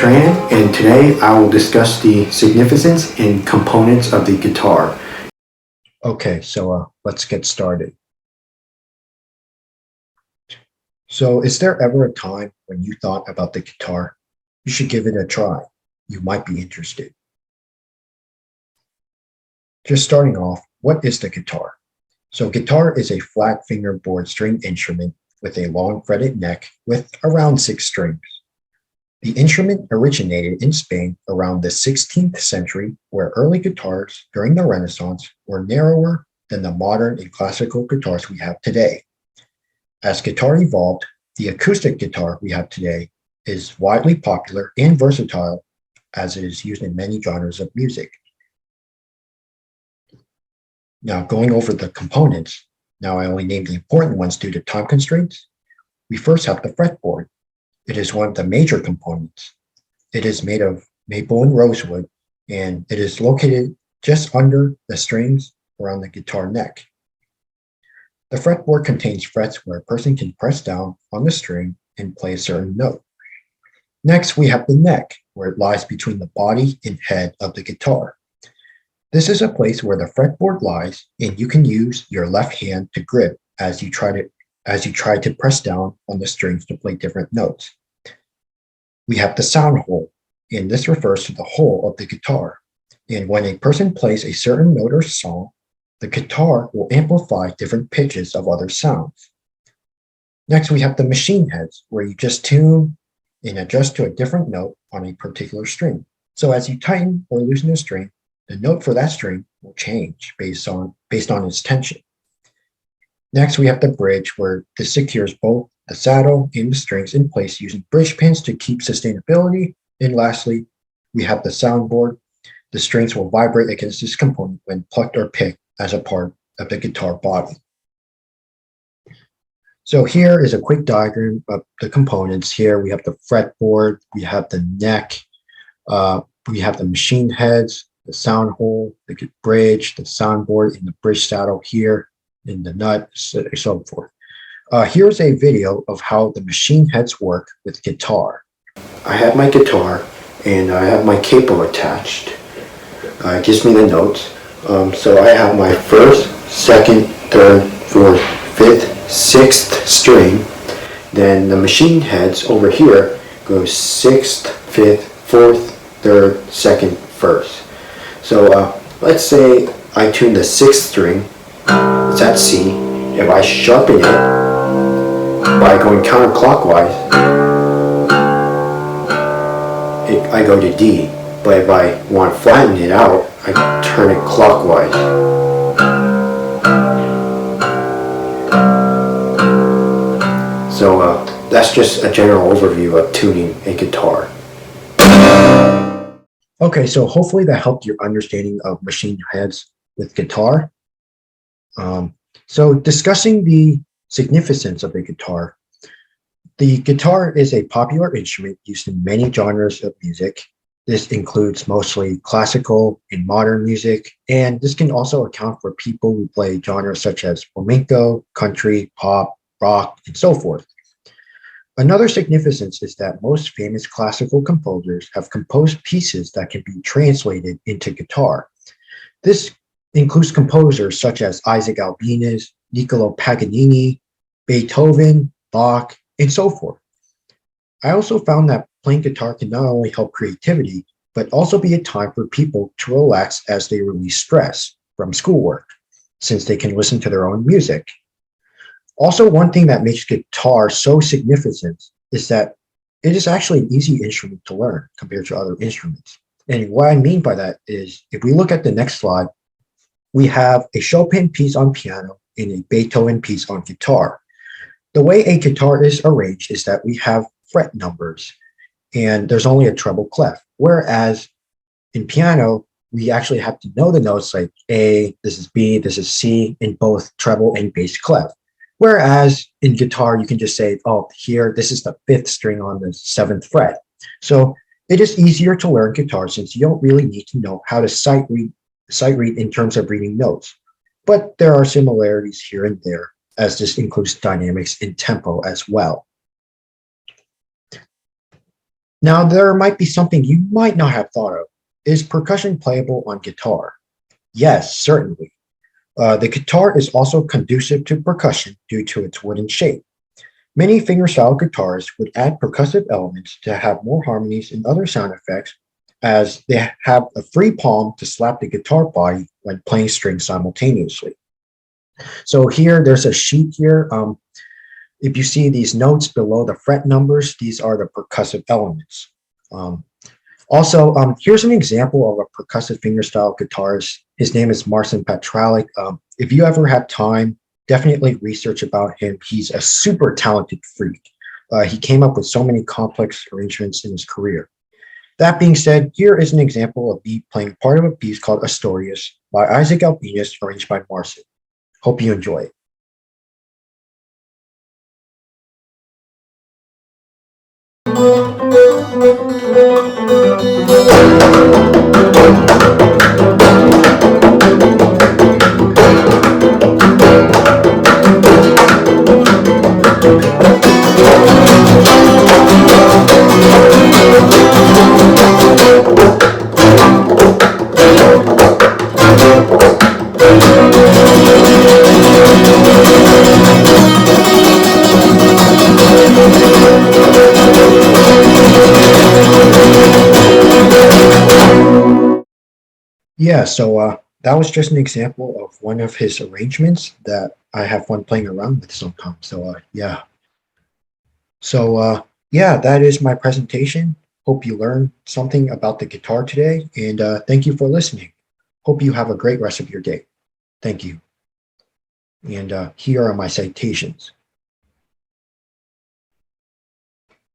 Tran, and today I will discuss the significance and components of the guitar. Okay, so let's get started. So is there ever a time when you thought about the guitar? You should give it a try. You might be interested. Just starting off, what is the guitar? So guitar is a flat fingerboard string instrument with a long fretted neck with around 6 strings. The instrument originated in Spain around the 16th century, where early guitars during the Renaissance were narrower than the modern and classical guitars we have today. As guitar evolved, the acoustic guitar we have today is widely popular and versatile as it is used in many genres of music. Now, going over the components, now I only named the important ones due to time constraints. We first have the fretboard. It is one of the major components. It is made of maple and rosewood, and it is located just under the strings around the guitar neck. The fretboard contains frets where a person can press down on the string and play a certain note. Next, we have the neck, where it lies between the body and head of the guitar. This is a place where the fretboard lies, and you can use your left hand to grip as you try to press down on the strings to play different notes. We have the sound hole, and this refers to the hole of the guitar. And when a person plays a certain note or song, the guitar will amplify different pitches of other sounds. Next, we have the machine heads, where you just tune and adjust to a different note on a particular string. So as you tighten or loosen a string, the note for that string will change based on its tension. Next, we have the bridge, where this secures both the saddle and the strings in place using bridge pins to keep sustainability. And lastly, we have the soundboard. The strings will vibrate against this component when plucked or picked as a part of the guitar body. So here is a quick diagram of the components. Here we have the fretboard, we have the neck, we have the machine heads, the sound hole, the bridge, the soundboard, and the bridge saddle here, and the nut, so forth. Here's a video of how the machine heads work with guitar. I have my guitar and I have my capo attached. It gives me the notes. So I have my first, second, third, fourth, fifth, sixth string. Then the machine heads over here go sixth, fifth, fourth, third, second, first. So let's say I tune the sixth string. It's at C. If I sharpen it by going counterclockwise, I go to D. But if I want to flatten it out, I turn it clockwise. So that's just a general overview of tuning a guitar. Okay, so hopefully that helped your understanding of machine heads with guitar. So discussing the significance of the guitar is a popular instrument used in many genres of music. This includes mostly classical and modern music, and this can also account for people who play genres such as flamenco, country, pop, rock, and so forth. Another significance is that most famous classical composers have composed pieces that can be translated into guitar. This includes composers such as Isaac Albéniz, Niccolo Paganini, Beethoven, Bach, and so forth. I also found that playing guitar can not only help creativity, but also be a time for people to relax as they release stress from schoolwork, since they can listen to their own music. Also, one thing that makes guitar so significant is that it is actually an easy instrument to learn compared to other instruments. And what I mean by that is, if we look at the next slide, we have a Chopin piece on piano and a Beethoven piece on guitar. The way a guitar is arranged is that we have fret numbers, and there's only a treble clef. Whereas in piano, we actually have to know the notes like A, this is B, this is C, in both treble and bass clef. Whereas in guitar, you can just say, oh, here, this is the 5th string on the 7th fret. So it is easier to learn guitar since you don't really need to know how to sight read in terms of reading notes. But there are similarities here and there, as this includes dynamics and tempo as well. Now, there might be something you might not have thought of. Is percussion playable on guitar? Yes, certainly. The guitar is also conducive to percussion due to its wooden shape. Many fingerstyle guitars would add percussive elements to have more harmonies and other sound effects, as they have a free palm to slap the guitar body when playing strings simultaneously. So here, there's a sheet here. If you see these notes below the fret numbers, these are the percussive elements. Um, Here's an example of a percussive fingerstyle guitarist. His name is Marcin Petralik. If you ever have time, definitely research about him. He's a super talented freak. He came up with so many complex arrangements in his career. That being said, here is an example of me playing part of a piece called Astorius by Isaac Albinus, arranged by Marcin. Hope you enjoy it. That was just an example of one of his arrangements that I have fun playing around with sometimes. Yeah, that is my presentation. Hope you learned something about the guitar today, and thank you for listening. Hope you have a great rest of your day. Thank you. And here are my citations.